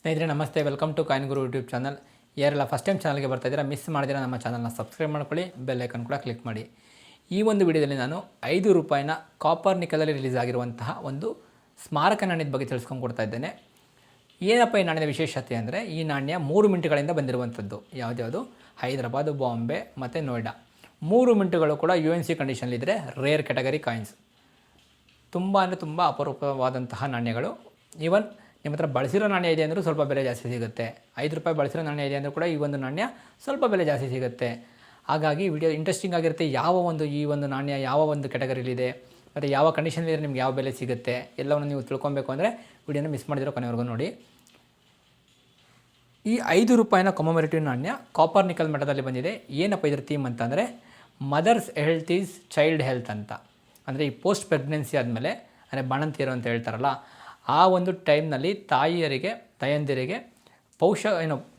ಸ್ನೇಹಿತರೆ ನಮಸ್ತೆ, welcome to Coin Guru YouTube channel. ಯಾರೆಲ್ಲ ಫಸ್ಟ್ ಟೈಮ್ ಚಾನಲ್ಗೆ ಬರ್ತಾ ಇದ್ದೀರಾ, ಮಿಸ್ ಮಾಡಿದ್ರೆ ನಮ್ಮ ಚಾನಲ್ನ ಸಬ್ಸ್ಕ್ರೈಬ್ ಮಾಡ್ಕೊಳ್ಳಿ, ಬೆಲ್ ಐಕನ್ ಕೂಡ ಕ್ಲಿಕ್ ಮಾಡಿ. ಈ ಒಂದು ವಿಡಿಯೋದಲ್ಲಿ ನಾನು 5 ರೂಪಾಯಿನ ಕಾಪರ್ ನಿಕಲಲ್ಲಿ ರಿಲೀಸ್ ಆಗಿರುವಂತಹ ಒಂದು ಸ್ಮಾರಕ ನಾಣ್ಯದ ಬಗ್ಗೆ ತಿಳಿಸ್ಕೊಂಡು ಕೊಡ್ತಾ ಇದ್ದೇನೆ. ಏನಪ್ಪ ಈ ನಾಣ್ಯದ ವಿಶೇಷತೆ ಅಂದರೆ, ಈ ನಾಣ್ಯ 3 ಮಿಂಟ್ಗಳಿಂದ ಬಂದಿರುವಂಥದ್ದು. ಯಾವುದ್ಯಾವುದು? ಹೈದರಾಬಾದ್, ಬಾಂಬೆ ಮತ್ತು ನೋಯ್ಡಾ. 3 ಮಿಂಟ್ಗಳು ಕೂಡ UNC ಕಂಡೀಷನಲ್ಲಿದ್ದರೆ ರೇರ್ ಕ್ಯಾಟಗರಿ ಕಾಯಿನ್ಸ್. ತುಂಬ ಅಂದರೆ ತುಂಬ ಅಪರೂಪವಾದಂತಹ ನಾಣ್ಯಗಳು. ಈವನ್ ನಿಮ್ಮ ಹತ್ರ ಬಳಸಿರೋ ನಾಣ್ಯ ಇದೆ ಅಂದರೂ ಸ್ವಲ್ಪ ಬೆಲೆ ಜಾಸ್ತಿ ಸಿಗುತ್ತೆ. 5 ರೂಪಾಯಿ ಬಳಸಿರೋ ನಾಣ್ಯ ಇದೆ ಅಂದರೂ ಕೂಡ ಈ ಒಂದು ನಾಣ್ಯ ಸ್ವಲ್ಪ ಬೆಲೆ ಜಾಸ್ತಿ ಸಿಗುತ್ತೆ. ಹಾಗಾಗಿ ವಿಡಿಯೋ ಇಂಟ್ರೆಸ್ಟಿಂಗ್ ಆಗಿರುತ್ತೆ. ಈ ಒಂದು ನಾಣ್ಯ ಯಾವ ಒಂದು ಕ್ಯಾಟಗರಿಲಿದೆ ಮತ್ತು ಯಾವ ಕಂಡೀಷನಲ್ಲಿದ್ದರೆ ನಿಮ್ಗೆ ಯಾವ ಬೆಲೆ ಸಿಗುತ್ತೆ ಎಲ್ಲವನ್ನು ನೀವು ತಿಳ್ಕೊಬೇಕು ಅಂದರೆ ವಿಡಿಯೋನ ಮಿಸ್ ಮಾಡಿದಿರೋ ಕೊನೆವರೆಗೂ ನೋಡಿ. ಈ 5 ರೂಪಾಯಿನ ಕಮೊಮೇರೇಟಿವ್ ನಾಣ್ಯ ಕಾಪರ್ ನಿಕಲ್ ಮಟ್ಟದಲ್ಲಿ ಬಂದಿದೆ. ಏನಪ್ಪ ಇದರ ಥೀಮ್ ಅಂತಂದರೆ, mother's health is child health ಅಂತ. ಅಂದರೆ ಈ ಪೋಸ್ಟ್ ಪ್ರೆಗ್ನೆನ್ಸಿ ಆದಮೇಲೆ, ಅಂದರೆ ಬಾಣಂತಿಯರು ಅಂತ ಹೇಳ್ತಾರಲ್ಲ, ಆ ಒಂದು ಟೈಮ್ನಲ್ಲಿ ತಾಯಂದಿರಿಗೆ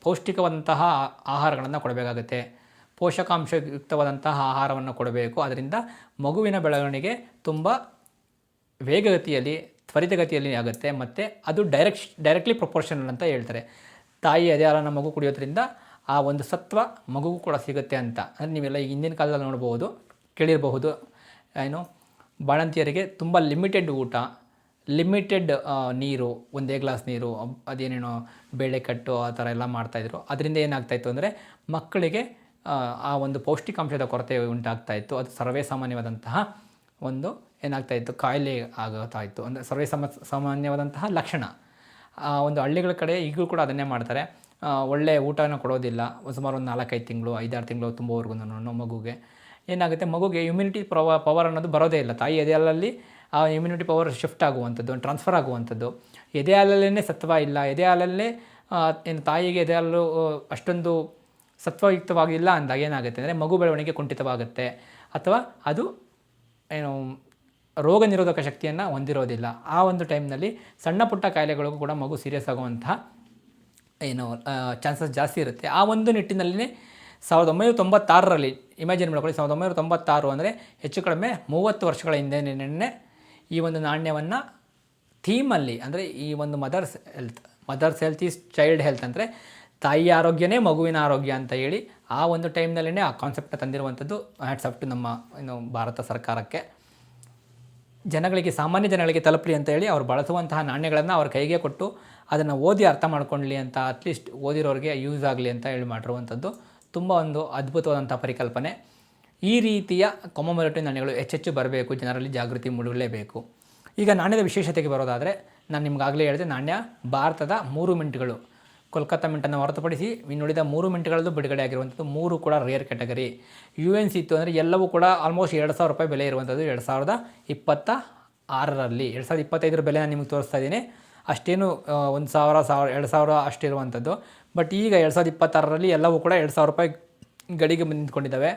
ಪೌಷ್ಟಿಕವಾದಂತಹ ಆಹಾರಗಳನ್ನು ಕೊಡಬೇಕಾಗುತ್ತೆ. ಪೋಷಕಾಂಶಯುಕ್ತವಾದಂತಹ ಆಹಾರವನ್ನು ಕೊಡಬೇಕು. ಅದರಿಂದ ಮಗುವಿನ ಬೆಳವಣಿಗೆ ತುಂಬ ವೇಗಗತಿಯಲ್ಲಿ, ತ್ವರಿತಗತಿಯಲ್ಲಿ ಆಗುತ್ತೆ. ಮತ್ತು ಅದು ಡೈರೆಕ್ಟ್ಲಿ ಪ್ರಪೋರ್ಷನಲ್ ಅಂತ ಹೇಳ್ತಾರೆ. ತಾಯಿ ಅದೇ ಹಾಲನ್ನು ಮಗು ಕುಡಿಯೋದ್ರಿಂದ ಆ ಒಂದು ಸತ್ವ ಮಗುಗೂ ಕೂಡ ಸಿಗುತ್ತೆ ಅಂತ. ಅಂದರೆ ನೀವೆಲ್ಲ ಹಿಂದಿನ ಕಾಲದಲ್ಲಿ ನೋಡ್ಬೋದು, ಕೇಳಿರಬಹುದು. ಬಾಣಂತಿಯರಿಗೆ ತುಂಬ ಲಿಮಿಟೆಡ್ ಊಟ, ಲಿಮಿಟೆಡ್ ನೀರು, ಒಂದೇ ಗ್ಲಾಸ್ ನೀರು, ಅದೇನೇನೋ ಬೇಳೆಕಟ್ಟು ಆ ಥರ ಎಲ್ಲ ಮಾಡ್ತಾಯಿದ್ರು. ಅದರಿಂದ ಏನಾಗ್ತಾಯಿತ್ತು ಅಂದರೆ ಮಕ್ಕಳಿಗೆ ಆ ಒಂದು ಪೌಷ್ಟಿಕಾಂಶದ ಕೊರತೆ ಉಂಟಾಗ್ತಾಯಿತ್ತು. ಅದು ಸರ್ವೇ ಸಾಮಾನ್ಯವಾದಂತಹ ಒಂದು ಏನಾಗ್ತಾಯಿತ್ತು, ಕಾಯಿಲೆ ಆಗುತ್ತಾಯಿತ್ತು. ಅಂದರೆ ಸಾಮಾನ್ಯವಾದಂತಹ ಲಕ್ಷಣ. ಒಂದು ಹಳ್ಳಿಗಳ ಕಡೆ ಈಗಲೂ ಕೂಡ ಅದನ್ನೇ ಮಾಡ್ತಾರೆ. ಒಳ್ಳೆಯ ಊಟನ ಕೊಡೋದಿಲ್ಲ. ಸುಮಾರು ಒಂದು 4-5 ತಿಂಗಳು, 5-6 ತಿಂಗಳು ತುಂಬುವವರೆಗೂ ಮಗುಗೆ ಏನಾಗುತ್ತೆ, ಮಗುಗೆ ಇಮ್ಯುನಿಟಿ ಪವರ್ ಅನ್ನೋದು ಬರೋದೇ ಇಲ್ಲ. ತಾಯಿ ಎದೆ ಹಾಲಲ್ಲಿ ಆ ಇಮ್ಯುನಿಟಿ ಪವರ್ ಶಿಫ್ಟ್ ಆಗುವಂಥದ್ದು, ಟ್ರಾನ್ಸ್ಫರ್ ಆಗುವಂಥದ್ದು. ಎದೆ ಹಾಲಲ್ಲೇ ಸತ್ವ ಇಲ್ಲ, ಎದೆ ಹಾಲಲ್ಲೇ ತಾಯಿಗೆ ಎದೆ ಹಾಲು ಅಷ್ಟೊಂದು ಸತ್ವಯುಕ್ತವಾಗಿಲ್ಲ ಅಂದಾಗ ಏನಾಗುತ್ತೆ ಅಂದರೆ ಮಗು ಬೆಳವಣಿಗೆ ಕುಂಠಿತವಾಗುತ್ತೆ, ಅಥವಾ ಅದು ರೋಗ ನಿರೋಧಕ ಶಕ್ತಿಯನ್ನು ಹೊಂದಿರೋದಿಲ್ಲ. ಆ ಒಂದು ಟೈಮ್ನಲ್ಲಿ ಸಣ್ಣ ಪುಟ್ಟ ಕಾಯಿಲೆಗಳಿಗೂ ಕೂಡ ಮಗು ಸೀರಿಯಸ್ ಆಗುವಂತಹ ಚಾನ್ಸಸ್ ಜಾಸ್ತಿ ಇರುತ್ತೆ. ಆ ಒಂದು ನಿಟ್ಟಿನಲ್ಲಿ 1996ರಲ್ಲಿ ಇಮ್ಯಾಜಿನ್ ಮಾಡ್ಕೊಳ್ಳಿ. 1996 ಅಂದರೆ ಹೆಚ್ಚು ಕಡಿಮೆ 30 ವರ್ಷಗಳ ಹಿಂದೆ ಈ ಒಂದು ನಾಣ್ಯವನ್ನು ಥೀಮಲ್ಲಿ, ಅಂದರೆ ಈ ಒಂದು mother's health is child health ಅಂದರೆ ತಾಯಿಯ ಆರೋಗ್ಯನೇ ಮಗುವಿನ ಆರೋಗ್ಯ ಅಂತ ಹೇಳಿ ಆ ಒಂದು ಟೈಮ್ನಲ್ಲೇ ಆ ಕಾನ್ಸೆಪ್ಟನ್ನ ತಂದಿರುವಂಥದ್ದು. ಹ್ಯಾಟ್ಸ್ ಆಫ್ ಟು ನಮ್ಮ ಭಾರತ ಸರ್ಕಾರಕ್ಕೆ. ಸಾಮಾನ್ಯ ಜನಗಳಿಗೆ ತಲುಪಲಿ ಅಂತ ಹೇಳಿ ಅವ್ರು ಬಳಸುವಂತಹ ನಾಣ್ಯಗಳನ್ನು ಅವ್ರ ಕೈಗೆ ಕೊಟ್ಟು ಅದನ್ನು ಓದಿ ಅರ್ಥ ಮಾಡ್ಕೊಳ್ಳಿ ಅಂತ, ಅಟ್ಲೀಸ್ಟ್ ಓದಿರೋರಿಗೆ ಯೂಸ್ ಆಗಲಿ ಅಂತ ಹೇಳಿ ಮಾಡಿರುವಂಥದ್ದು. ತುಂಬ ಒಂದು ಅದ್ಭುತವಾದಂಥ ಪರಿಕಲ್ಪನೆ. ಈ ರೀತಿಯ ಕಮೊಮೇರೇಟಿವ್ ನಾಣ್ಯಗಳು ಹೆಚ್ಚೆಚ್ಚು ಬರಬೇಕು, ಜನರಲ್ಲಿ ಜಾಗೃತಿ ಮೂಡಲೇಬೇಕು. ಈಗ ನಾಣ್ಯದ ವಿಶೇಷತೆಗೆ ಬರೋದಾದರೆ, ನಾನು ನಿಮಗಾಗಲೇ ಹೇಳಿದೆ, ನಾಣ್ಯ ಭಾರತದ 3 ಮಿಂಟ್ಗಳು, ಕೋಲ್ಕತ್ತಾ ಮಿಂಟನ್ನು ಹೊರತುಪಡಿಸಿ ಇನ್ನುಳಿದ 3 ಮಿಂಟ್ಗಳದ್ದು ಬಿಡುಗಡೆ ಆಗಿರುವಂಥದ್ದು. 3 ಕೂಡ ರೇರ್ ಕ್ಯಾಟಗರಿ. UNC ಇತ್ತು ಅಂದರೆ ಎಲ್ಲವೂ ಕೂಡ ಆಲ್ಮೋಸ್ಟ್ 2,000 ರೂಪಾಯಿ ಬೆಲೆ ಇರುವಂಥದ್ದು. 2026ರಲ್ಲಿ, 2025 ಬೆಲೆ ನಾನು ನಿಮಗೆ ತೋರಿಸ್ತಾ ಇದ್ದೀನಿ. ಅಷ್ಟೇನು 1,000, 2,000 ಅಷ್ಟಿರುವಂಥದ್ದು. ಬಟ್ ಈಗ 2026ರಲ್ಲಿ ಎಲ್ಲವೂ ಕೂಡ 2,000 ರೂಪಾಯಿ ಗಡಿಗೆ ನಿಂತ್ಕೊಂಡಿದ್ದಾವೆ.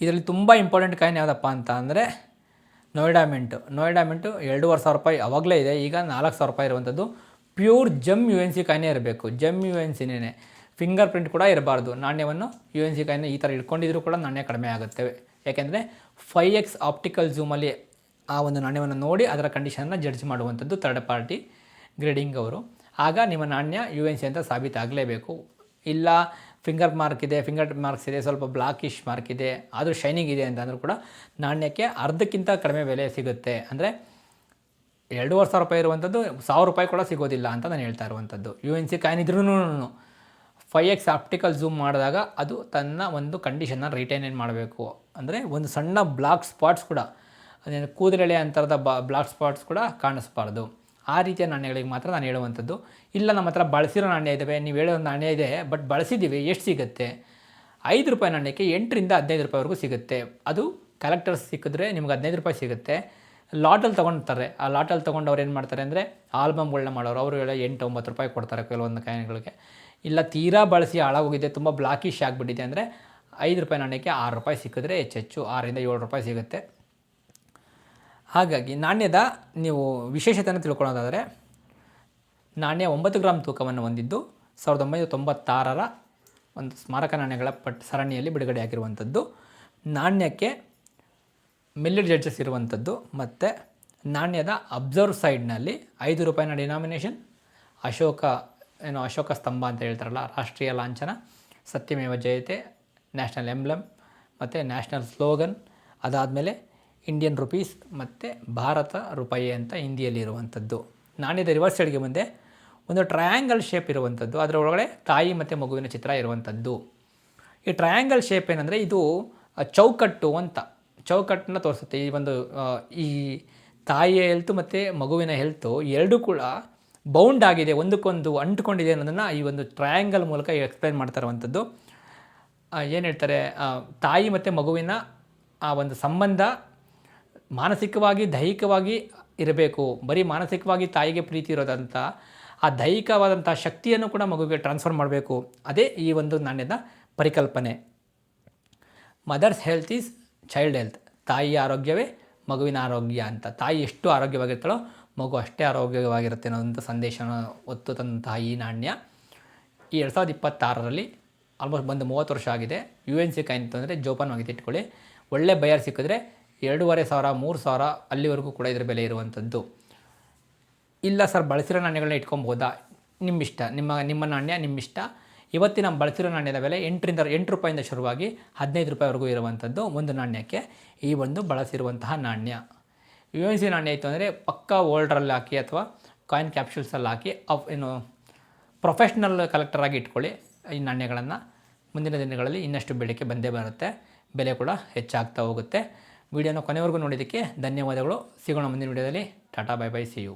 ಇದರಲ್ಲಿ ತುಂಬ ಇಂಪಾರ್ಟೆಂಟ್ ಕಾಯಿನ್ ಯಾವುದಪ್ಪ ಅಂತ ಅಂದರೆ ನೋಯ್ಡಾ ಮಿಂಟು. 2,500 ರೂಪಾಯಿ ಆವಾಗಲೇ ಇದೆ, ಈಗ 4,000 ರೂಪಾಯಿ ಇರುವಂಥದ್ದು. ಪ್ಯೂರ್ ಜಮ್ UNC ಕಾಯಿನೇ ಇರಬೇಕು, ಜಮ್ UNCನೇ. ಫಿಂಗರ್ ಪ್ರಿಂಟ್ ಕೂಡ ಇರಬಾರ್ದು. ನಾಣ್ಯವನ್ನು UNC ಕಾಯಿನ ಈ ಥರ ಇಟ್ಕೊಂಡಿದ್ರೂ ಕೂಡ ನಾಣ್ಯ ಕಡಿಮೆ ಆಗುತ್ತೆ. ಯಾಕೆಂದರೆ 5x ಆಪ್ಟಿಕಲ್ ಝೂಮಲ್ಲಿ ಆ ಒಂದು ನಾಣ್ಯವನ್ನು ನೋಡಿ ಅದರ ಕಂಡೀಷನ್ನ ಜಡ್ಜ್ ಮಾಡುವಂಥದ್ದು ಥರ್ಡ್ ಪಾರ್ಟಿ ಗ್ರೇಡಿಂಗ್ ಅವರು. ಆಗ ನಿಮ್ಮ ನಾಣ್ಯ UNC ಅಂತ ಸಾಬೀತಾಗಲೇಬೇಕು. ಇಲ್ಲ ಫಿಂಗರ್ ಮಾರ್ಕ್ಸ್ ಇದೆ, ಸ್ವಲ್ಪ ಬ್ಲಾಕಿಶ್ ಮಾರ್ಕ್ ಇದೆ, ಆದರೂ ಶೈನಿಂಗ್ ಇದೆ ಅಂತಂದರೂ ಕೂಡ ನಾಣ್ಯಕ್ಕೆ ಅರ್ಧಕ್ಕಿಂತ ಕಡಿಮೆ ಬೆಲೆ ಸಿಗುತ್ತೆ. ಅಂದರೆ 2,500 ರೂಪಾಯಿ ಇರುವಂಥದ್ದು 1,000 ರೂಪಾಯಿ ಕೂಡ ಸಿಗೋದಿಲ್ಲ ಅಂತ ನಾನು ಹೇಳ್ತಾ ಇರುವಂಥದ್ದು. UNC ಕಾಯಿನ್ ಇದ್ರೂ 5x ಆಪ್ಟಿಕಲ್ ಝೂಮ್ ಮಾಡಿದಾಗ ಅದು ತನ್ನ ಒಂದು ಕಂಡೀಷನ್ನ ರಿಟೈನ್ ಮಾಡಬೇಕು. ಅಂದರೆ ಒಂದು ಸಣ್ಣ ಬ್ಲಾಕ್ ಸ್ಪಾಟ್ಸ್ ಕೂಡ, ಅದೇನು ಕೂದಲೆಳೆ ಅಂತರದ ಬ್ಲಾಕ್ ಸ್ಪಾಟ್ಸ್ ಕೂಡ ಕಾಣಿಸ್ಬಾರ್ದು. ಆ ರೀತಿಯ ನಾಣ್ಯಗಳಿಗೆ ಮಾತ್ರ ನಾನು ಹೇಳುವಂಥದ್ದು. ಇಲ್ಲ ನಮ್ಮ ಹತ್ರ ಬಳಸಿರೋ ನಾಣ್ಯ ಇದ್ದಾವೆ, ನೀವು ಹೇಳೋ ನಾಣ್ಯ ಇದೆ ಬಟ್ ಬಳಸಿದ್ದೀವಿ, ಎಷ್ಟು ಸಿಗುತ್ತೆ? 5 ರೂಪಾಯಿ ನಾಣ್ಯಕ್ಕೆ 8ರಿಂದ 15 ರೂಪಾಯಿವರೆಗೂ ಸಿಗುತ್ತೆ. ಅದು ಕಲೆಕ್ಟರ್ಸ್ ಸಿಕ್ಕಿದ್ರೆ ನಿಮ್ಗೆ 15 ರೂಪಾಯಿ ಸಿಗುತ್ತೆ. ಲಾಟಲ್ಲಿ ತೊಗೊಳ್ತಾರೆ. ಆ ಲಾಟಲ್ಲಿ ತೊಗೊಂಡು ಅವ್ರು ಏನು ಮಾಡ್ತಾರೆ ಅಂದರೆ ಆಲ್ಬಮ್ಗಳನ್ನ ಮಾಡೋರು, ಅವರು 8-9 ರೂಪಾಯಿ ಕೊಡ್ತಾರೆ ಕೆಲವೊಂದು ಕಾಯಿನ್ಗಳಿಗೆ. ಇಲ್ಲ ತೀರಾ ಬಳಸಿ ಹಾಳಾಗೋಗಿದೆ, ತುಂಬ ಬ್ಲಾಕಿಶ್ ಆಗಿಬಿಟ್ಟಿದೆ ಅಂದರೆ 5 ರೂಪಾಯಿ ನಾಣ್ಯಕ್ಕೆ 6 ರೂಪಾಯಿ ಸಿಕ್ಕಿದ್ರೆ ಹೆಚ್ಚು 6ರಿಂದ 7 ರೂಪಾಯಿ ಸಿಗುತ್ತೆ. ಹಾಗಾಗಿ ನಾಣ್ಯದ ನೀವು ವಿಶೇಷತೆಯನ್ನು ತಿಳ್ಕೊಳ್ಳೋದಾದರೆ, ನಾಣ್ಯ 9 ಗ್ರಾಮ್ ತೂಕವನ್ನು ಹೊಂದಿದ್ದು 1996ರ ಒಂದು ಸ್ಮಾರಕ ನಾಣ್ಯಗಳ ಸರಣಿಯಲ್ಲಿ ಬಿಡುಗಡೆಯಾಗಿರುವಂಥದ್ದು. ನಾಣ್ಯಕ್ಕೆ ಮಿಲ್ಲಿಡ್ ಜಡ್ಜಸ್ ಇರುವಂಥದ್ದು. ಮತ್ತು ನಾಣ್ಯದ ಅಬ್ಸರ್ವ್ ಸೈಡ್ನಲ್ಲಿ 5 ರೂಪಾಯಿನ ಡಿನಾಮಿನೇಷನ್, ಅಶೋಕ ಸ್ತಂಭ ಅಂತ ಹೇಳ್ತಾರಲ್ಲ, ರಾಷ್ಟ್ರೀಯ ಲಾಂಛನ, ಸತ್ಯಮೇವ ಜಯತೆ, ನ್ಯಾಷನಲ್ ಎಂಬ್ಲಮ್ ಮತ್ತು ನ್ಯಾಷನಲ್ ಸ್ಲೋಗನ್, ಅದಾದಮೇಲೆ ಇಂಡಿಯನ್ ರುಪೀಸ್ ಮತ್ತು ಭಾರತ ರೂಪಾಯಿ ಅಂತ ಹಿಂದಿಯಲ್ಲಿರುವಂಥದ್ದು. ನಾಣ್ಯದ ರಿವರ್ಸ್ ಸೈಡ್ಗೆ ಬಂದೆ, ಒಂದು ಟ್ರಯಾಂಗಲ್ ಶೇಪ್ ಇರುವಂಥದ್ದು, ಅದರ ಒಳಗಡೆ ತಾಯಿ ಮತ್ತು ಮಗುವಿನ ಚಿತ್ರ ಇರುವಂಥದ್ದು. ಈ ಟ್ರಯಾಂಗಲ್ ಶೇಪ್ ಏನಂದರೆ ಇದು ಚೌಕಟ್ಟು ಅಂತ, ಚೌಕಟ್ಟನ್ನ ತೋರಿಸುತ್ತೆ. ಈ ತಾಯಿಯ ಹೆಲ್ತು ಮತ್ತು ಮಗುವಿನ ಹೆಲ್ತು ಎರಡೂ ಕೂಡ ಬೌಂಡ್ ಆಗಿದೆ, ಒಂದಕ್ಕೊಂದು ಅಂಟ್ಕೊಂಡಿದೆ ಅನ್ನೋದನ್ನು ಈ ಒಂದು ಟ್ರಯಾಂಗಲ್ ಮೂಲಕ ಎಕ್ಸ್ಪ್ಲೈನ್ ಮಾಡ್ತಾ ಇರುವಂಥದ್ದು. ಏನು ಹೇಳ್ತಾರೆ, ತಾಯಿ ಮತ್ತು ಮಗುವಿನ ಆ ಒಂದು ಸಂಬಂಧ ಮಾನಸಿಕವಾಗಿ ದೈಹಿಕವಾಗಿ ಇರಬೇಕು. ಬರೀ ಮಾನಸಿಕವಾಗಿ ತಾಯಿಗೆ ಪ್ರೀತಿ ಇರೋದಂತ ಆ ದೈಹಿಕವಾದಂಥ ಶಕ್ತಿಯನ್ನು ಕೂಡ ಮಗುವಿಗೆ ಟ್ರಾನ್ಸ್ಫರ್ ಮಾಡಬೇಕು. ಅದೇ ಈ ಒಂದು ನಾಣ್ಯದ ಪರಿಕಲ್ಪನೆ. Mother's health is child health, ತಾಯಿಯ ಆರೋಗ್ಯವೇ ಮಗುವಿನ ಆರೋಗ್ಯ ಅಂತ. ತಾಯಿ ಎಷ್ಟು ಆರೋಗ್ಯವಾಗಿರ್ತಾಳೋ ಮಗು ಅಷ್ಟೇ ಆರೋಗ್ಯವಾಗಿರುತ್ತೆ ಅನ್ನೋದಂಥ ಸಂದೇಶನ ಹೊತ್ತು ತಂದಂತಹ ಈ ನಾಣ್ಯ ಈ 2026ರಲ್ಲಿ ಆಲ್ಮೋಸ್ಟ್ ಬಂದು 30 ವರ್ಷ ಆಗಿದೆ. UNC ಕಾಯಿನ್ ಅಂತಂದರೆ ಜೋಪಾನವಾಗಿ ಇಟ್ಕೊಳ್ಳಿ. ಒಳ್ಳೆ ಬಯರ್ ಸಿಕ್ಕಿದ್ರೆ 2500 3000 ಅಲ್ಲಿವರೆಗೂ ಕೂಡ ಇದರ ಬೆಲೆ ಇರುವಂಥದ್ದು. ಇಲ್ಲ ಸರ್ ಬಳಸಿರೋ ನಾಣ್ಯಗಳನ್ನ ಇಟ್ಕೊಬೋದಾ? ನಿಮ್ಮಿಷ್ಟ, ನಿಮ್ಮ ನಾಣ್ಯ ನಿಮ್ಮಿಷ್ಟ. ಇವತ್ತಿನ ಬಳಸಿರೋ ನಾಣ್ಯದ ಬೆಲೆ 8 ರೂಪಾಯಿಂದ ಶುರುವಾಗಿ 15 ರೂಪಾಯಿವರೆಗೂ ಇರುವಂಥದ್ದು ಒಂದು ನಾಣ್ಯಕ್ಕೆ. ಈ ಒಂದು ಬಳಸಿರುವಂತಹ ನಾಣ್ಯ UNC ನಾಣ್ಯ ಇತ್ತು ಅಂದರೆ ಪಕ್ಕಾ ಓಲ್ಡ್ರಲ್ಲಿ ಹಾಕಿ ಅಥವಾ ಕಾಯಿನ್ ಕ್ಯಾಪ್ಸೂಲ್ಸಲ್ಲಿ ಹಾಕಿ ಪ್ರೊಫೆಷ್ನಲ್ ಕಲೆಕ್ಟರಾಗಿ ಇಟ್ಕೊಳ್ಳಿ ಈ ನಾಣ್ಯಗಳನ್ನು. ಮುಂದಿನ ದಿನಗಳಲ್ಲಿ ಇನ್ನಷ್ಟು ಬೇಡಿಕೆ ಬಂದೇ ಬರುತ್ತೆ, ಬೆಲೆ ಕೂಡ ಹೆಚ್ಚಾಗ್ತಾ ಹೋಗುತ್ತೆ. ವಿಡಿಯೋನ ಕೊನೆವರೆಗೂ ನೋಡಿದ್ದಕ್ಕೆ ಧನ್ಯವಾದಗಳು. ಸಿಗೋಣ ಮುಂದಿನ ವಿಡಿಯೋದಲ್ಲಿ. ಟಾಟಾ, ಬೈ ಬೈ, ಸಿ ಯು.